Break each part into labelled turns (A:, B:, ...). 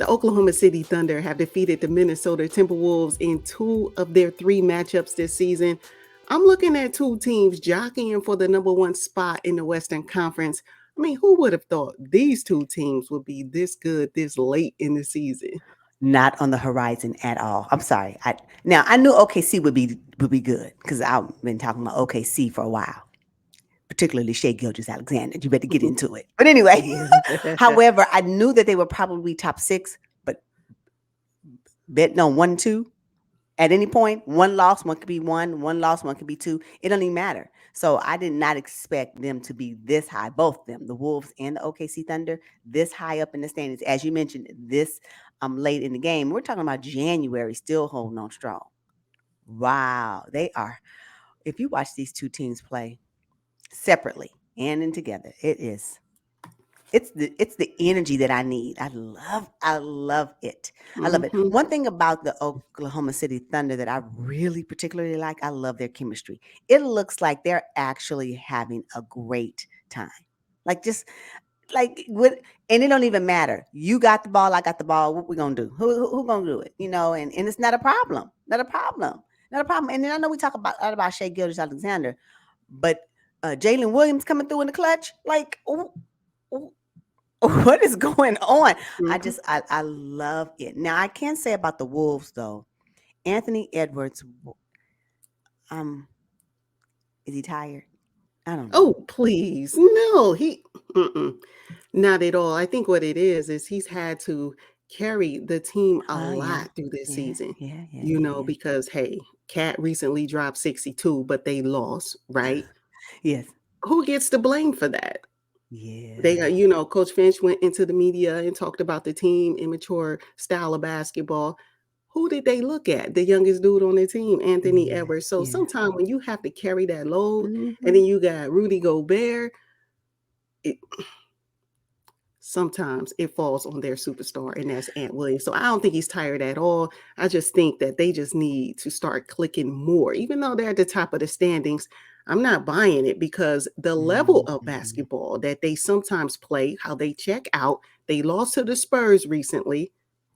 A: Oklahoma City Thunder have defeated the Minnesota Timberwolves in 2 of their 3 matchups this season. I'm looking at 2 teams jockeying for the number 1 spot in the Western Conference. I mean, who would have thought these 2 teams would be this good this late in the season?
B: Not on the horizon at all. I'm sorry. I knew OKC would be good because I've been talking about OKC for a while, particularly Shea Gilgeous-Alexander. You better get into it. But anyway, however, I knew that they were probably top 6, but betting on 1, 2 at any point, one loss, one could be one loss, one could be 2. It doesn't even matter. So I did not expect them to be this high, both them, the Wolves and the OKC Thunder, this high up in the standings. As you mentioned, this late in the game. We're talking about January, still holding on strong. Wow, they are. If you watch these 2 teams play separately and in together, it's the energy that I need. I love it. I love it.
A: Mhm.
B: One thing about the Oklahoma City Thunder that I really particularly like, I love their chemistry. It looks like they're actually having a great time. Like just like what, and it don't even matter. You got the ball, I got the ball. What we gonna do? Who gonna do it? And it's not a problem. Not a problem. Not a problem. And then I know we talk about Shea Gilgeous-Alexander, but Jalen Williams coming through in the clutch, like. Ooh, what is going on?
A: Mhm.
B: I love it. Now I can't say about the Wolves though. Anthony Edwards, is he tired? I don't know.
A: Oh, please. No, mm-mm, not at all. I think what it is he's had to carry the team a
B: Oh yeah,
A: lot through this
B: yeah,
A: season,
B: yeah, yeah, yeah, yeah.
A: because hey, Cat recently dropped 62, but they lost, right?
B: Yes,
A: Who gets the blame for that? They
B: yeah.
A: got, Coach Finch went into the media and talked about the team immature style of basketball. Who did they look at? The youngest dude on the team, Anthony
B: Yeah,
A: Edwards. So
B: yeah.
A: sometimes when you have to carry that load, and
B: Hmm.
A: then you got Rudy Gobert, it, sometimes it falls on their superstar, and that's Ant Williams. So I don't think he's tired at all. I just think that they just need to start clicking more. Even though they're at the top of the standings, I'm not buying it because the level of
B: Hmm.
A: basketball that they sometimes play, how they check out. They lost to the Spurs recently.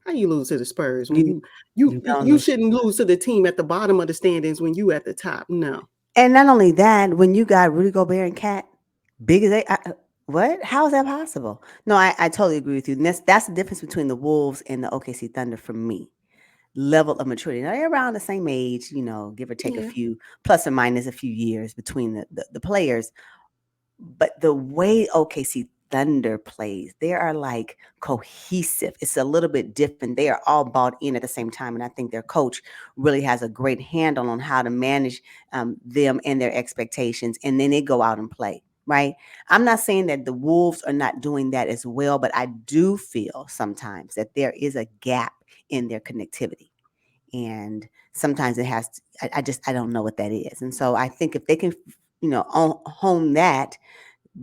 A: How you lose to the Spurs when
B: You
A: you
B: don't
A: you
B: know.
A: shouldn't lose to the team at the bottom of the standings when you at the top? No.
B: And not only that, when you got Rudy Gobert and Cat, big as they, what? How is that possible? No, I totally agree with you. And that's the difference between the Wolves and the OKC Thunder for me. Level of maturity. Now they're around the same age, give or take a
A: Yeah.
B: few plus or minus a few years between the players. But the way OKC Thunder plays, they are like cohesive. It's a little bit different. They are all bought in at the same time. And I think their coach really has a great handle on how to manage them and their expectations. And then they go out and play. Right. I'm not saying that the Wolves are not doing that as well, but I do feel sometimes that there is a gap in their connectivity. And sometimes it has to, I don't know what that is. And so I think if they can, hone that,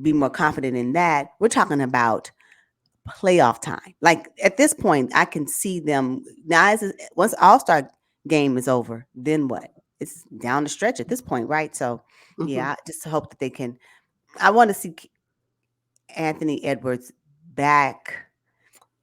B: be more confident in that, we're talking about playoff time. Like at this point, I can see them now. Once All-Star game is over, then what? It's down the stretch at this point, right? So,
A: Mhm.
B: yeah, I just hope that they can. I want to see Anthony Edwards back.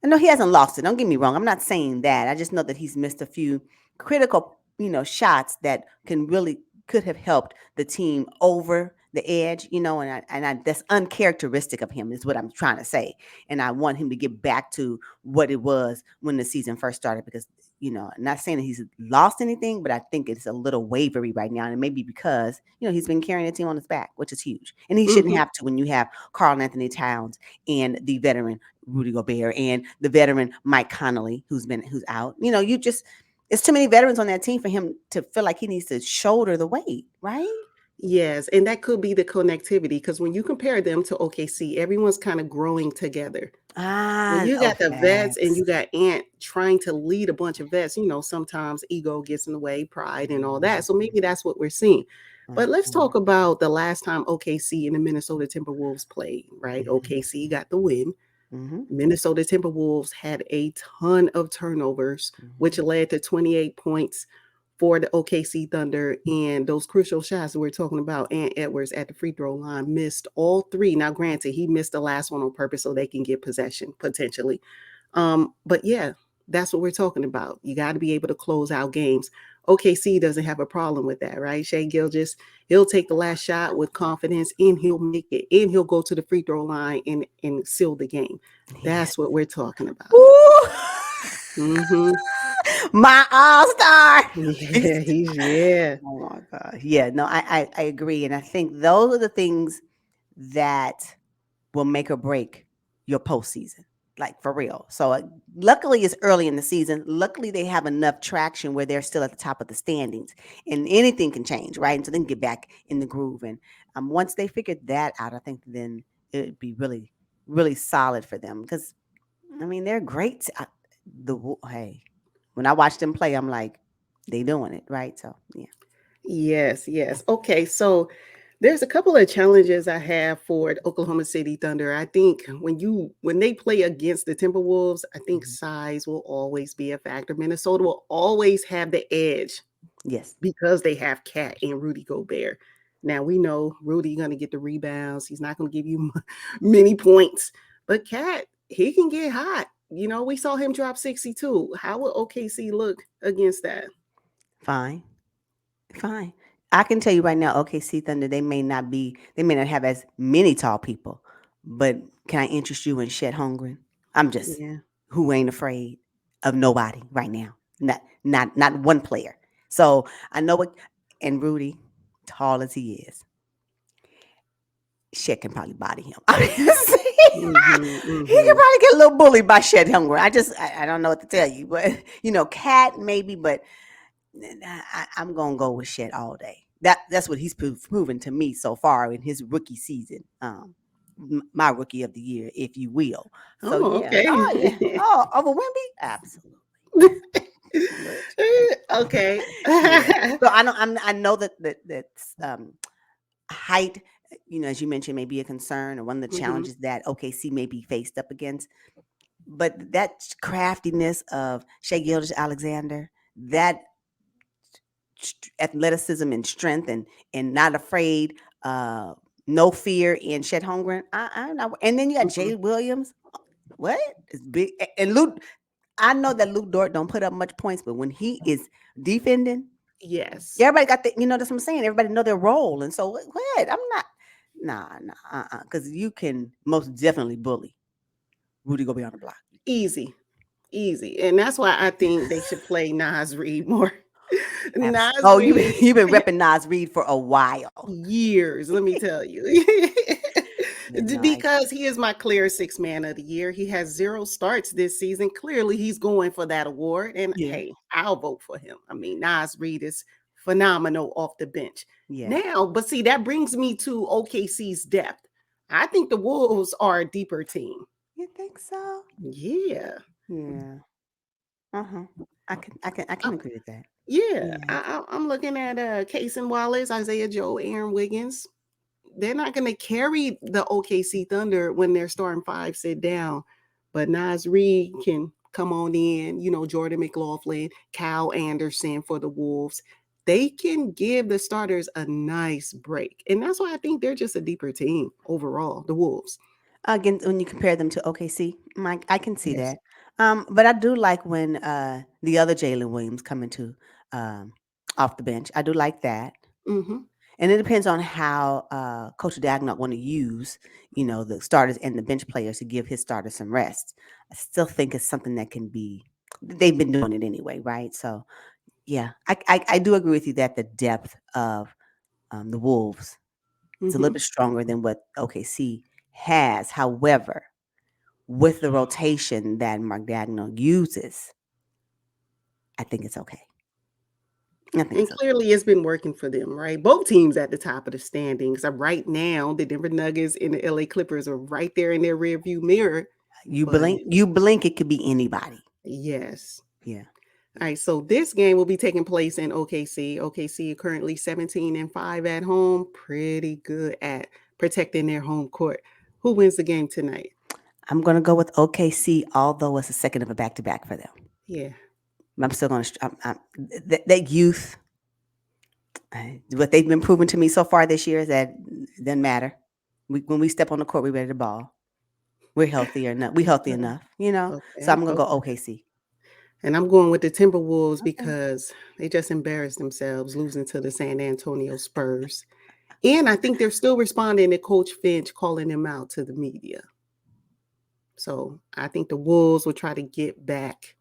B: I know he hasn't lost it. Don't get me wrong. I'm not saying that. I just know that he's missed a few critical, shots that could have helped the team over the edge, and that's uncharacteristic of him is what I'm trying to say. And I want him to get back to what it was when the season first started because, I'm not saying that he's lost anything, but I think it's a little wavery right now. And it may be because, he's been carrying the team on his back, which is huge. And he shouldn't
A: Mhm.
B: have to when you have Karl Anthony Towns and the veteran Rudy Gobert and the veteran Mike Conley, who's out. It's too many veterans on that team for him to feel like he needs to shoulder the weight, right?
A: Yes, and that could be the connectivity because when you compare them to OKC, everyone's kind of growing together. When
B: Ah,
A: you
B: oh,
A: got the vets and
B: facts.
A: you got Ant trying to lead a bunch of vets, sometimes ego gets in the way, pride and all that. So maybe that's what we're seeing. But let's
B: Mhm,
A: talk about the last time OKC and the Minnesota Timberwolves played, right?
B: mhm,
A: OKC got the win.
B: mhm,
A: Minnesota Timberwolves had a ton of turnovers, which
B: mhm.
A: led to 28 points for the OKC Thunder. And those crucial shots that we're talking about, Ant Edwards at the free throw line missed all 3. Now, granted, he missed the last one on purpose so they can get possession potentially. But yeah, that's what we're talking about. You got to be able to close out games. OKC doesn't have a problem with that, right? Shea Gilgis, he'll take the last shot with confidence and he'll make it and he'll go to the free throw line and seal the game.
B: Yeah.
A: That's what we're talking about.
B: Ooh.
A: Mm-hmm.
B: My all-star.
A: Yeah, yeah.
B: Oh my God. Yeah, no, I agree. And I think those are the things that will make or break your postseason, like for real. So luckily it's early in the season. Luckily they have enough traction where they're still at the top of the standings and anything can change, right? And so they can get back in the groove. And once they figured that out, I think then it'd be really, really solid for them because, I mean, they're great. Hey, when I watch them play, I'm like, they doing it, right? So, yeah.
A: Yes, yes. Okay, so there's a couple of challenges I have for the Oklahoma City Thunder. I think when they play against the Timberwolves, I think
B: Mhm.
A: size will always be a factor. Minnesota will always have the edge
B: Yes.
A: because they have Cat and Rudy Gobert. Now we know Rudy going to get the rebounds. He's not going to give you many points, but Cat, he can get hot. We saw him drop 62. How will OKC look against that?
B: Fine. Fine. I can tell you right now, OKC Thunder, they may not have as many tall people, but can I interest you in Shed Holmgren? I'm just
A: Yeah.
B: who ain't afraid of nobody right now. Not one player. So I know what, and Rudy, tall as he is, Shed can probably body him. I mean,
A: Hmm.
B: he can
A: Hmm.
B: probably get a little bullied by Shed Holmgren. I don't know what to tell you, but Cat maybe, but I'm gonna go with Shed all day. That's what he's proven to me so far in his rookie season. My rookie of the year, if you will. So
A: Oh,
B: yeah. Oh yeah.
A: okay.
B: Oh, over Wimby? Absolutely. Legit.
A: Okay.
B: Yeah. So I know that's height, as you mentioned, may be a concern or one of the
A: Mhm.
B: challenges that OKC may be faced up against. But that craftiness of Shea Gilgeous Alexander, that athleticism and strength and not afraid, no fear in Chet Holmgren. I know. And then you got Jay
A: Mhm.
B: Williams. What is big? And Luke, I know that Luke Dort don't put up much points, but when he is defending,
A: Yes.
B: everybody got that's what I'm saying. Everybody know their role. And so what? I'm not, nah, because you can most definitely bully Rudy go beyond the block.
A: Easy. Easy. And that's why I think they should play Nas Reed more. Nas
B: Oh, you
A: Reed,
B: you've been repping Nas Reed for a while.
A: years, let me tell you.
B: Yeah, no, I
A: Because he is my clear six man of the year. He has 0 starts this season. Clearly, he's going for that award. And
B: yeah,
A: hey, I'll vote for him. I mean, Nas Reed is phenomenal off the bench.
B: yeah.
A: Now, but see, that brings me to OKC's depth. I think the Wolves are a deeper team.
B: You think so?
A: Yeah.
B: Yeah. Uh-huh. I can
A: Uh,
B: agree with that.
A: yeah.
B: Yeah.
A: I'm looking at Casey Wallace, Isaiah Joe, Aaron Wiggins. They're not going to carry the OKC Thunder when their starting five sit down. But Nas Reed can come on in, Jordan McLaughlin, Kyle Anderson for the Wolves. They can give the starters a nice break. And that's why I think they're just a deeper team overall, the Wolves.
B: Again, when you compare them to OKC, I can see
A: Yes.
B: that. But I do like when the other Jalen Williams come into um, off the bench. I do like that.
A: Mm-hmm.
B: And it depends on how Coach Dagnall want to use, the starters and the bench players to give his starters some rest. I still think it's something that can be. They've been doing it anyway, right? So yeah, I do agree with you that the depth of the Wolves is a little
A: Mm-hmm.
B: bit stronger than what OKC has. However, with the rotation that Mark Dagnall uses, I think it's okay. I think
A: And
B: it's okay.
A: clearly it's been working for them, right? Both teams at the top of the standings. Right now, the Denver Nuggets and the LA Clippers are right there in their rearview mirror. But
B: You blink, it could be anybody.
A: yes.
B: Yeah.
A: All right, so this game will be taking place in OKC. OKC are currently 17-5 at home, pretty good at protecting their home court. Who wins the game tonight?
B: I'm gonna go with OKC, although it's a second of a back to back for them.
A: Yeah.
B: I'm still gonna that youth. What they've been proving to me so far this year is that it doesn't matter. When we step on the court, we ready to ball. We're healthier enough. We healthy enough, you know. So
A: Okay,
B: I'm gonna go
A: okay.
B: OKC.
A: And I'm going with the Timberwolves
B: Okay.
A: because they just embarrassed themselves losing to the San Antonio Spurs. And I think they're still responding to Coach Finch calling them out to the media. So I think the Wolves will try to get back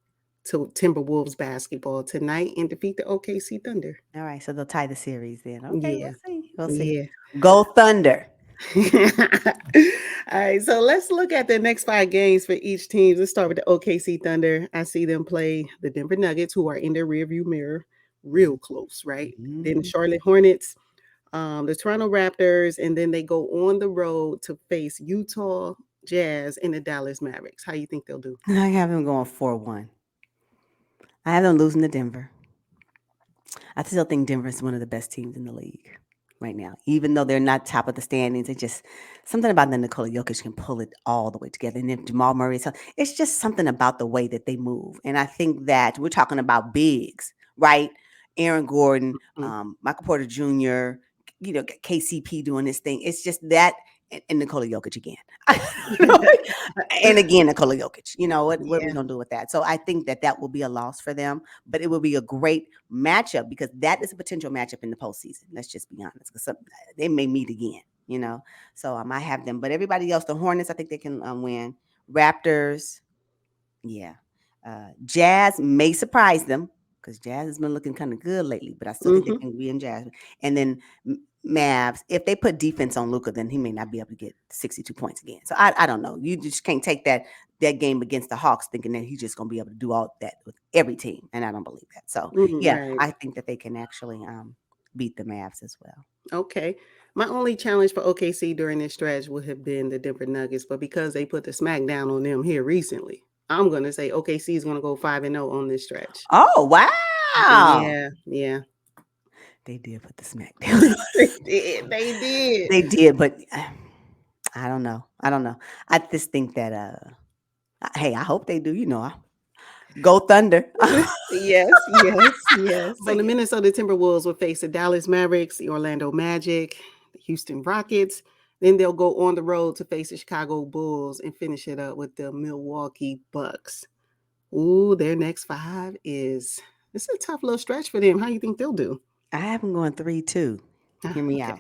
A: to Timberwolves basketball tonight and defeat the OKC Thunder.
B: All right. So they'll tie the series then. Okay, we'll
A: Yeah,
B: see. We'll see.
A: yeah.
B: Go Thunder.
A: All right, so let's look at the next 5 games for each team. Let's start with the OKC Thunder. I see them play the Denver Nuggets, who are in their rearview mirror, real close, right? Then the
B: Mhm.
A: Charlotte Hornets, the Toronto Raptors, and then they go on the road to face Utah Jazz and the Dallas Mavericks. How you think they'll do?
B: I have them going 4-1. I have them losing to Denver. I still think Denver is one of the best teams in the league right now. Even though they're not top of the standings, it just something about the Nikola Jokic can pull it all the way together. And then Jamal Murray, so it's just something about the way that they move. And I think that we're talking about bigs, right? Aaron Gordon,
A: Mm.
B: Michael Porter Jr., KCP doing this thing. It's just that and Nikola Jokic again. And again, Nikola Jokic. What are we
A: Yeah.
B: going to do with that? So I think that will be a loss for them, but it will be a great matchup because that is a potential matchup in the postseason. Let's just be honest, because they may meet again. So I have them, but everybody else, the Hornets, I think they can win. Raptors, yeah. Jazz may surprise them because Jazz has been looking kind of good lately, but I still think they
A: Hmm.
B: can be in Jazz. And then Mavs, if they put defense on Luka, then he may not be able to get 62 points again. So I don't know. You just can't take that game against the Hawks thinking that he's just going to be able to do all that with every team, and I don't believe that. So yeah,
A: Right.
B: I think that they can actually beat the Mavs as well.
A: Okay. My only challenge for OKC during this stretch would have been the Denver Nuggets, but because they put the smack down on them here recently, I'm going to say OKC is going to go 5-0 on this stretch.
B: Oh wow,
A: Yeah, yeah.
B: they did put the smack down.
A: They did. They did.
B: They did, but I don't know. I don't know. I just think that hey, I hope they do. Go Thunder.
A: Yes, yes, yes. So
B: But
A: the
B: yeah.
A: Minnesota Timberwolves will face the Dallas Mavericks, the Orlando Magic, the Houston Rockets. Then they'll go on the road to face the Chicago Bulls and finish it up with the Milwaukee Bucks. Ooh, their next 5 is it's a tough little stretch for them. How you think they'll do?
B: I have them going 3-2.
A: Ah,
B: Hear me
A: okay.
B: out.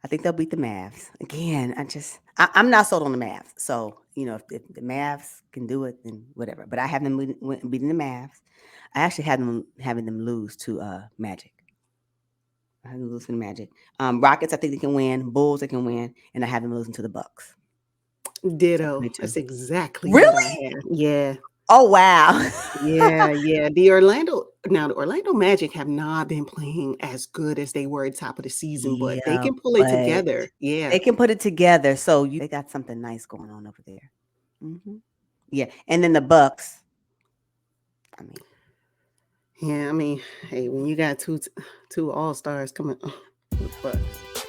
B: I think they'll beat the Mavs again. I'm not sold on the Mavs. So if the Mavs can do it, then whatever. But I have them beating the Mavs. I actually had them having them lose to Magic. I have them lose to the Magic. Rockets, I think they can win. Bulls, they can win, and I have them losing to the Bucks. So
A: Ditto.
B: 3-2.
A: That's exactly what I
B: Really?
A: had. Yeah.
B: Oh wow.
A: Yeah, yeah. The Orlando Magic have not been playing as good as they were at the top of the season, but they
B: Yeah,
A: can pull it
B: but
A: together. Yeah.
B: they can put it together. So they got something nice going on over there. Yeah, and then the Bucks. I mean,
A: Yeah, I mean, hey, when you got two all-stars coming, Bucks.